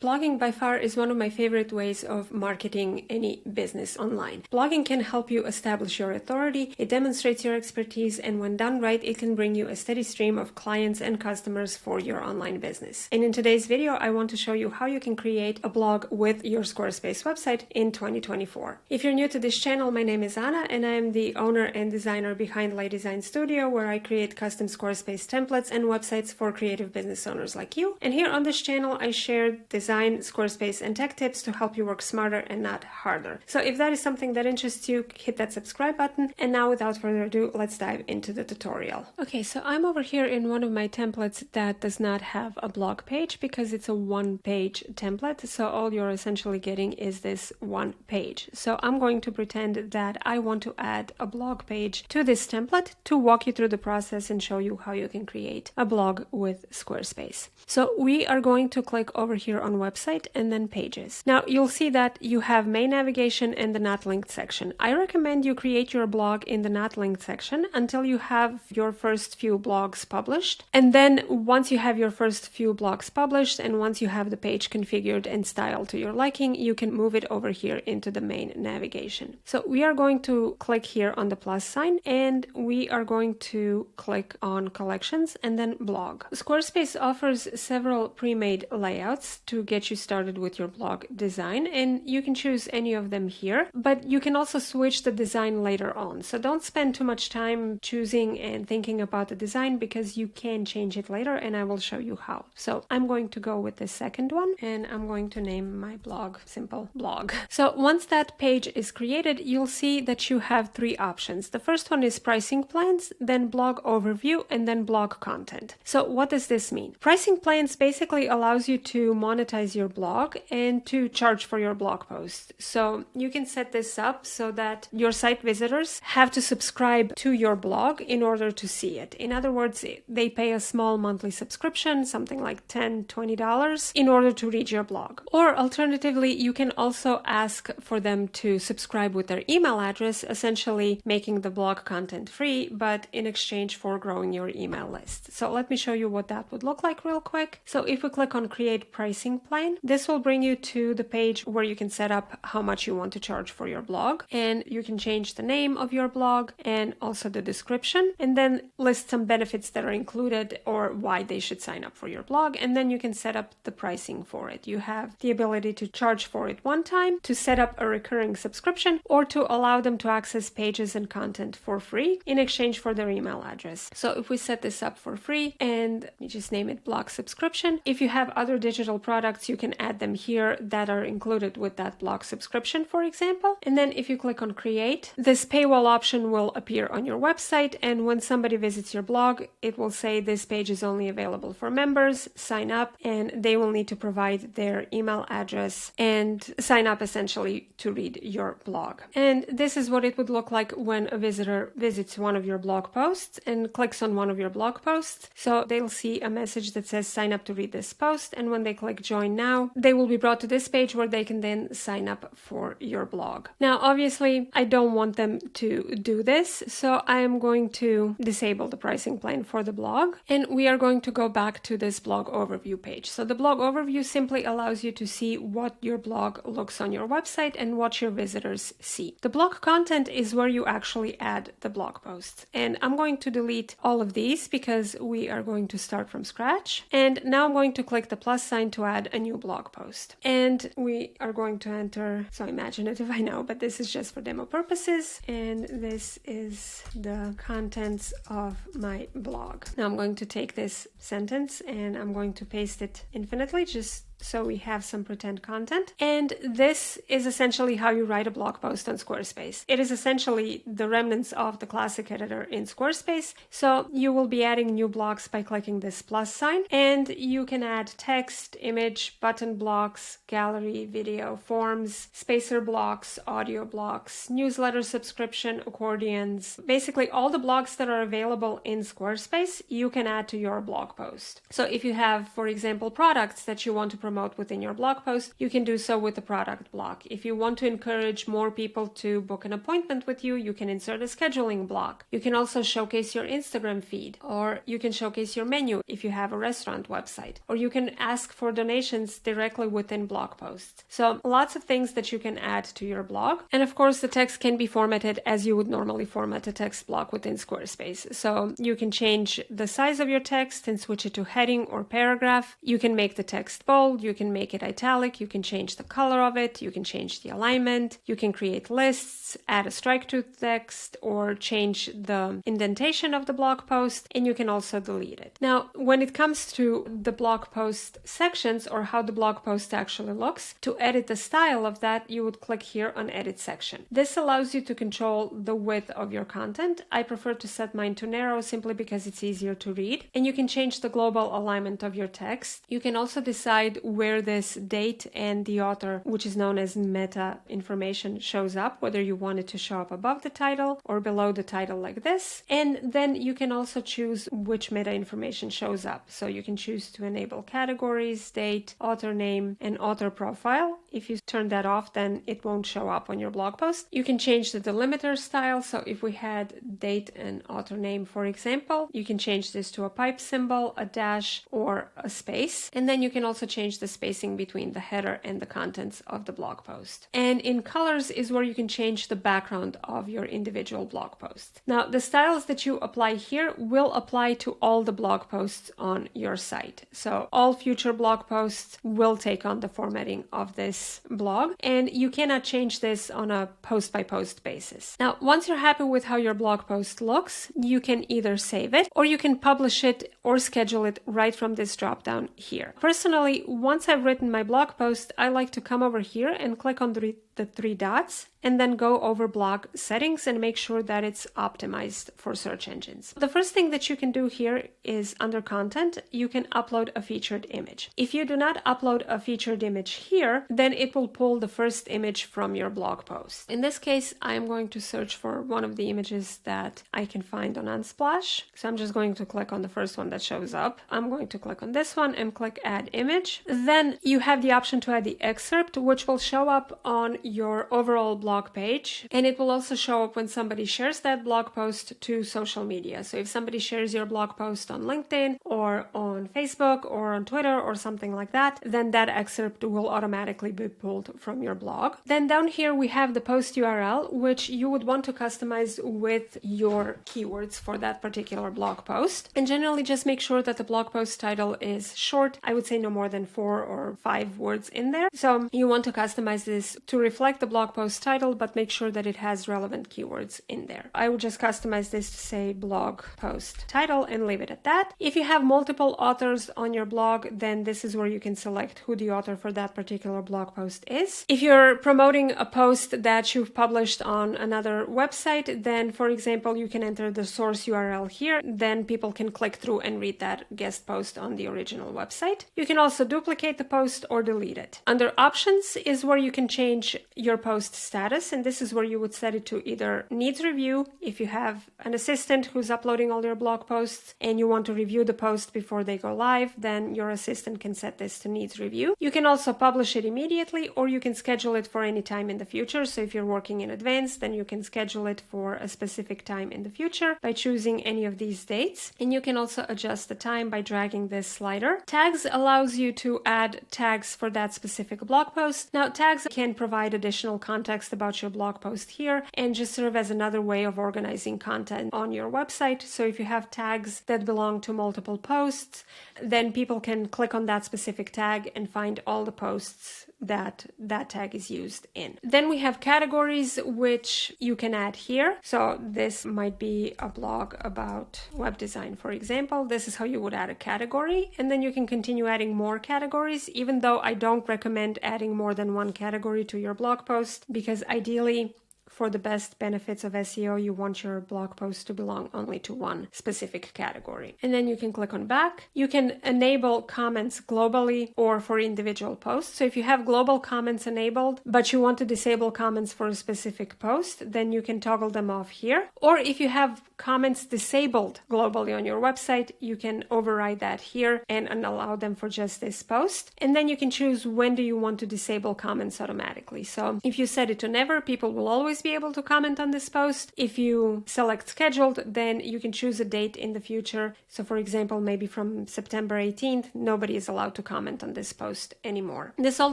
Blogging by far is one of my favorite ways of marketing any business online. Blogging can help you establish your authority, it demonstrates your expertise, and when done right, it can bring you a steady stream of clients and customers for your online business. And in today's video, I want to show you how you can create a blog with your Squarespace website in 2024. If you're new to this channel, my name is Ana, and I am the owner and designer behind Lea Design Studio, where I create custom Squarespace templates and websites for creative business owners like you. And here on this channel, I share design, Squarespace, and tech tips to help you work smarter and not harder. So if that is something that interests you, hit that subscribe button. And now without further ado, let's dive into the tutorial. Okay, so I'm over here in one of my templates that does not have a blog page because it's a one-page template. So all you're essentially getting is this one page. So I'm going to pretend that I want to add a blog page to this template to walk you through the process and show you how you can create a blog with Squarespace. So we are going to click over here on website and then pages. Now you'll see that you have main navigation and the not linked section. I recommend you create your blog in the not linked section until you have your first few blogs published. And then once you have your first few blogs published and once you have the page configured and styled to your liking, you can move it over here into the main navigation. So we are going to click here on the plus sign and we are going to click on collections and then blog. Squarespace offers several pre-made layouts to get you started with your blog design, and you can choose any of them here, but you can also switch the design later on. So don't spend too much time choosing and thinking about the design because you can change it later, and I will show you how. So I'm going to go with the second one and I'm going to name my blog Simple Blog. So once that page is created, you'll see that you have three options. The first one is pricing plans, then blog overview, and then blog content. So what does this mean? Pricing plans basically allows you to monetize your blog and to charge for your blog post. So you can set this up so that your site visitors have to subscribe to your blog in order to see it. In other words, they pay a small monthly subscription, something like $10, $20 in order to read your blog. Or alternatively, you can also ask for them to subscribe with their email address, essentially making the blog content free, but in exchange for growing your email list. So let me show you what that would look like real quick. So if we click on create pricing plan, this will bring you to the page where you can set up how much you want to charge for your blog, and you can change the name of your blog and also the description, and then list some benefits that are included or why they should sign up for your blog, and then you can set up the pricing for it. You have the ability to charge for it one time, to set up a recurring subscription, or to allow them to access pages and content for free in exchange for their email address. So if we set this up for free and you just name it blog subscription, if you have other digital products, you can add them here that are included with that blog subscription, for example. And then if you click on create, this paywall option will appear on your website, and when somebody visits your blog, it will say this page is only available for members, sign up, and they will need to provide their email address and sign up essentially to read your blog. And this is what it would look like when a visitor visits one of your blog posts and clicks on one of your blog posts. So they'll see a message that says sign up to read this post, and when they click join now, they will be brought to this page where they can then sign up for your blog. Now, obviously, I don't want them to do this, so I am going to disable the pricing plan for the blog, and we are going to go back to this blog overview page. So the blog overview simply allows you to see what your blog looks on your website and what your visitors see. The blog content is where you actually add the blog posts, and I'm going to delete all of these because we are going to start from scratch. And now I'm going to click the plus sign to add a new blog post. And we are going to enter, so imaginative, I know, but this is just for demo purposes. And this is the contents of my blog. Now I'm going to take this sentence and I'm going to paste it infinitely, just so we have some pretend content. And this is essentially how you write a blog post on Squarespace. It is essentially the remnants of the classic editor in Squarespace. So you will be adding new blocks by clicking this plus sign, and you can add text, image, button blocks, gallery, video, forms, spacer blocks, audio blocks, newsletter subscription, accordions, basically all the blocks that are available in Squarespace, you can add to your blog post. So if you have, for example, products that you want to promote within your blog post, you can do so with the product block. If you want to encourage more people to book an appointment with you, you can insert a scheduling block. You can also showcase your Instagram feed, or you can showcase your menu if you have a restaurant website, or you can ask for donations directly within blog posts. So lots of things that you can add to your blog. And of course, the text can be formatted as you would normally format a text block within Squarespace. So you can change the size of your text and switch it to heading or paragraph. You can make the text bold, you can make it italic, you can change the color of it, you can change the alignment, you can create lists, add a strike through text, or change the indentation of the blog post, and you can also delete it. Now, when it comes to the blog post sections or how the blog post actually looks, to edit the style of that, you would click here on Edit Section. This allows you to control the width of your content. I prefer to set mine to narrow simply because it's easier to read. And you can change the global alignment of your text. You can also decide where this date and the author, which is known as meta information, shows up, whether you want it to show up above the title or below the title like this. And then you can also choose which meta information shows up. So you can choose to enable categories, date, author name, and author profile. If you turn that off, then it won't show up on your blog post. You can change the delimiter style. So if we had date and author name, for example, you can change this to a pipe symbol, a dash, or a space. And then you can also change the spacing between the header and the contents of the blog post. And in colors is where you can change the background of your individual blog post. Now, the styles that you apply here will apply to all the blog posts on your site. So all future blog posts will take on the formatting of this blog, and you cannot change this on a post by post basis. Now, once you're happy with how your blog post looks, you can either save it or you can publish it or schedule it right from this drop down here. Personally, once I've written my blog post, I like to come over here and click on the three dots and then go over blog settings and make sure that it's optimized for search engines. The first thing that you can do here is under content, you can upload a featured image. If you do not upload a featured image here, then it will pull the first image from your blog post. In this case, I'm going to search for one of the images that I can find on Unsplash. So I'm just going to click on the first one that shows up. I'm going to click on this one and click Add Image. Then you have the option to add the excerpt, which will show up on your overall blog page, and it will also show up when somebody shares that blog post to social media. So if somebody shares your blog post on LinkedIn or on Facebook or on Twitter or something like that, then that excerpt will automatically be pulled from your blog. Then down here we have the post URL, which you would want to customize with your keywords for that particular blog post. And generally just make sure that the blog post title is short. I would say no more than 4 or 5 words in there. So you want to customize this to reflect the blog post title, but make sure that it has relevant keywords in there. I would just customize this to say blog post title and leave it at that. If you have multiple authors on your blog, then this is where you can select who the author for that particular blog post is. If you're promoting a post that you've published on another website, then for example, you can enter the source URL here. Then people can click through and read that guest post on the original website. You can also duplicate the post or delete it. Under options is where you can change your post status, and this is where you would set it to either needs review if you have an assistant who's uploading all your blog posts and you want to review the post before they go live, then your assistant can set this to needs review. You can also publish it immediately, or you can schedule it for any time in the future. So if you're working in advance, then you can schedule it for a specific time in the future by choosing any of these dates. And you can also adjust the time by dragging this slider. Tags allows you to add tags for that specific blog post. Now, tags can provide additional context about your blog post here and just serve as another way of organizing content on your website. So if you have tags that belong to multiple posts, then people can click on that specific tag and find all the posts that tag is used in. Then we have categories, which you can add here. So this might be a blog about web design, for example. This is how you would add a category, and then you can continue adding more categories, even though I don't recommend adding more than one category to your blog post, because ideally for the best benefits of SEO, you want your blog post to belong only to one specific category. And then you can click on back. You can enable comments globally or for individual posts. So if you have global comments enabled, but you want to disable comments for a specific post, then you can toggle them off here. Or if you have comments disabled globally on your website, you can override that here and allow them for just this post. And then you can choose when do you want to disable comments automatically. So if you set it to never, people will always be able to comment on this post. If you select scheduled, then you can choose a date in the future. So for example, maybe from September 18th, nobody is allowed to comment on this post anymore. This all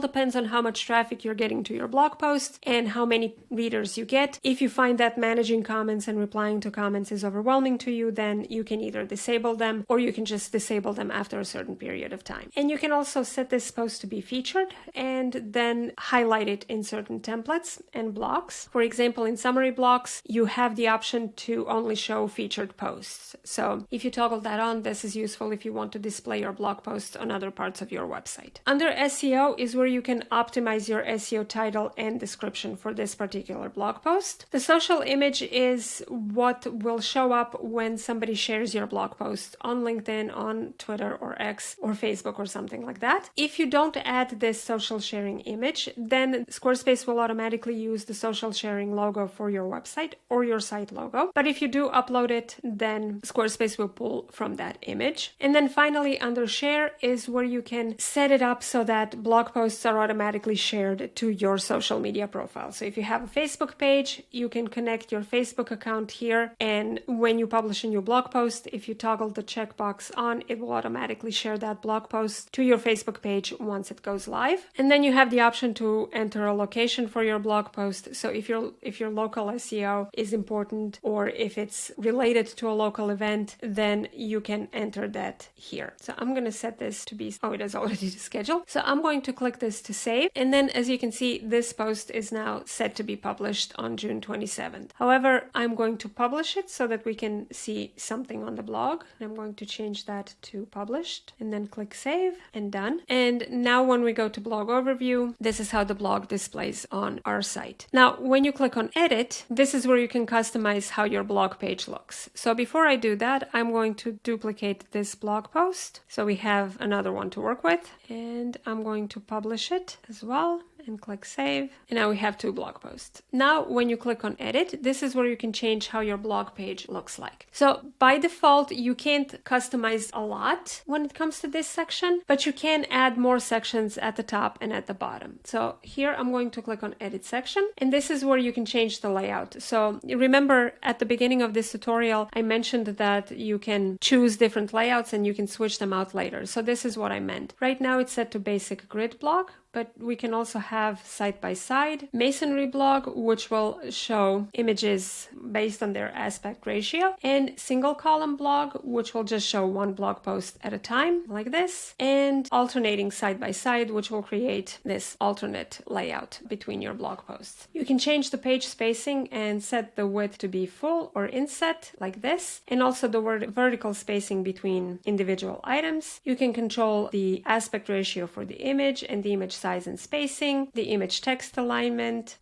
depends on how much traffic you're getting to your blog post and how many readers you get. If you find that managing comments and replying to comments is overwhelming to you, then you can either disable them or you can just disable them after a certain period of time. And you can also set this post to be featured and then highlight it in certain templates and blocks. For example, in summary blocks, you have the option to only show featured posts. So if you toggle that on, this is useful if you want to display your blog posts on other parts of your website. Under SEO is where you can optimize your SEO title and description for this particular blog post. The social image is what will show up when somebody shares your blog post on LinkedIn, on Twitter or X or Facebook or something like that. If you don't add this social sharing image, then Squarespace will automatically use the social sharing logo for your website or your site logo. But if you do upload it, then Squarespace will pull from that image. And then finally, under share is where you can set it up so that blog posts are automatically shared to your social media profile. So if you have a Facebook page, you can connect your Facebook account here. And when you publish a new blog post, if you toggle the checkbox on, it will automatically share that blog post to your Facebook page once it goes live. And then you have the option to enter a location for your blog post. So if your local SEO is important or if it's related to a local event, then you can enter that here. So I'm going to set this to be, it is already scheduled. So I'm going to click this to save. And then as you can see, this post is now set to be published on June 27th. However, I'm going to publish it so that we can see something on the blog. I'm going to change that to published and then click save and done. And now when we go to blog overview, this is how the blog displays on our site. Now, when you click on edit, this is where you can customize how your blog page looks. So before I do that, I'm going to duplicate this blog post. So we have another one to work with, and I'm going to publish it as well and click save. And now we have two blog posts. Now, when you click on edit, this is where you can change how your blog page looks like. So by default, you can't customize a lot when it comes to this section, but you can add more sections at the top and at the bottom. So here I'm going to click on edit section, and this is where you can change the layout. So remember at the beginning of this tutorial, I mentioned that you can choose different layouts and you can switch them out later. So this is what I meant. Right now it's set to basic grid block, but we can also have side-by-side masonry blog, which will show images based on their aspect ratio, and single column blog, which will just show one blog post at a time like this, and alternating side-by-side, which will create this alternate layout between your blog posts. You can change the page spacing and set the width to be full or inset like this, and also the vertical spacing between individual items. You can control the aspect ratio for the image and the image size and spacing, the image text alignment,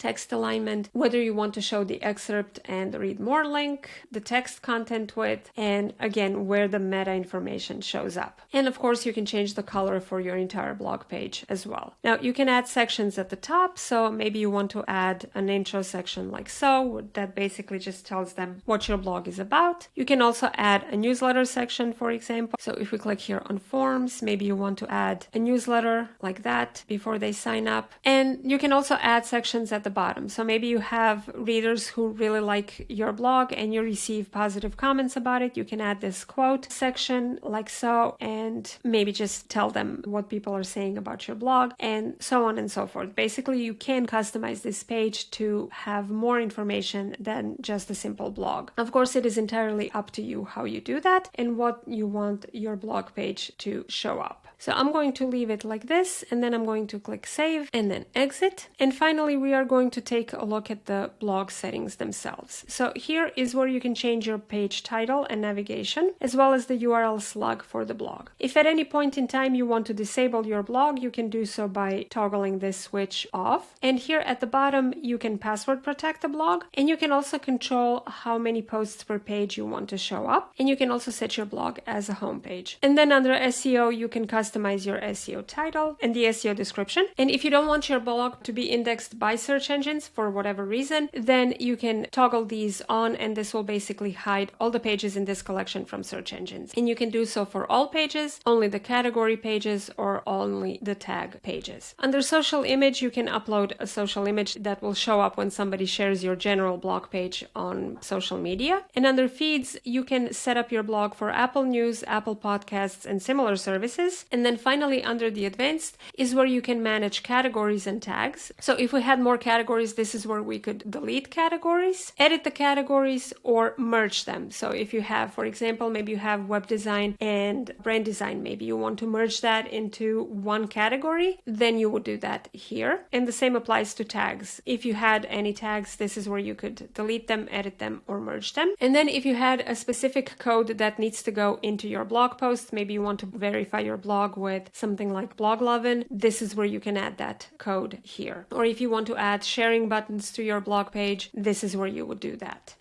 whether you want to show the excerpt and read more link, the text content width, and again, where the meta information shows up. And of course, you can change the color for your entire blog page as well. Now, you can add sections at the top. So maybe you want to add an intro section like so, that basically just tells them what your blog is about. You can also add a newsletter section, for example. So if we click here on forms, maybe you want to add a newsletter like that before they sign up. And you can also add sections at the bottom. So maybe you have readers who really like your blog and you receive positive comments about it. You can add this quote section like so, and maybe just tell them what people are saying about your blog, and so on and so forth. Basically, you can customize this page to have more information than just a simple blog. Of course, it is entirely up to you how you do that and what you want your blog page to show up. So I'm going to leave it like this, and then I'm going to to click Save and then Exit. And finally, we are going to take a look at the blog settings themselves. So here is where you can change your page title and navigation, as well as the URL slug for the blog. If at any point in time you want to disable your blog, you can do so by toggling this switch off. And here at the bottom, you can password protect the blog, and you can also control how many posts per page you want to show up. And you can also set your blog as a home page. And then under SEO, you can customize your SEO title and the SEO description. And if you don't want your blog to be indexed by search engines for whatever reason, then you can toggle these on, and this will basically hide all the pages in this collection from search engines. And you can do so for all pages, only the category pages, or only the tag pages. Under social image, you can upload a social image that will show up when somebody shares your general blog page on social media. And under feeds, you can set up your blog for Apple News, Apple Podcasts, and similar services. And then finally, under the advanced is where you can manage categories and tags. So if we had more categories, this is where we could delete categories, edit the categories, or merge them. So if you have, for example, maybe you have web design and brand design, maybe you want to merge that into one category, then you would do that here. And the same applies to tags. If you had any tags, this is where you could delete them, edit them, or merge them. And then if you had a specific code that needs to go into your blog post, maybe you want to verify your blog with something like Bloglovin, this is where you can add that code here. Or if you want to add sharing buttons to your blog page, this is where you would do that.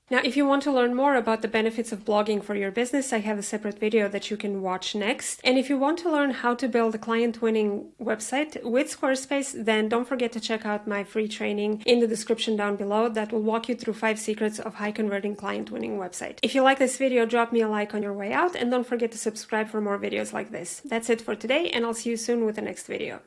Now, if you want to learn more about the benefits of blogging for your business, I have a separate video that you can watch next. And if you want to learn how to build a client-winning website with Squarespace, then don't forget to check out my free training in the description down below that will walk you through 5 secrets of high-converting client-winning website. If you like this video, drop me a like on your way out, and don't forget to subscribe for more videos like this. That's it for today, and I'll see you soon with the next video.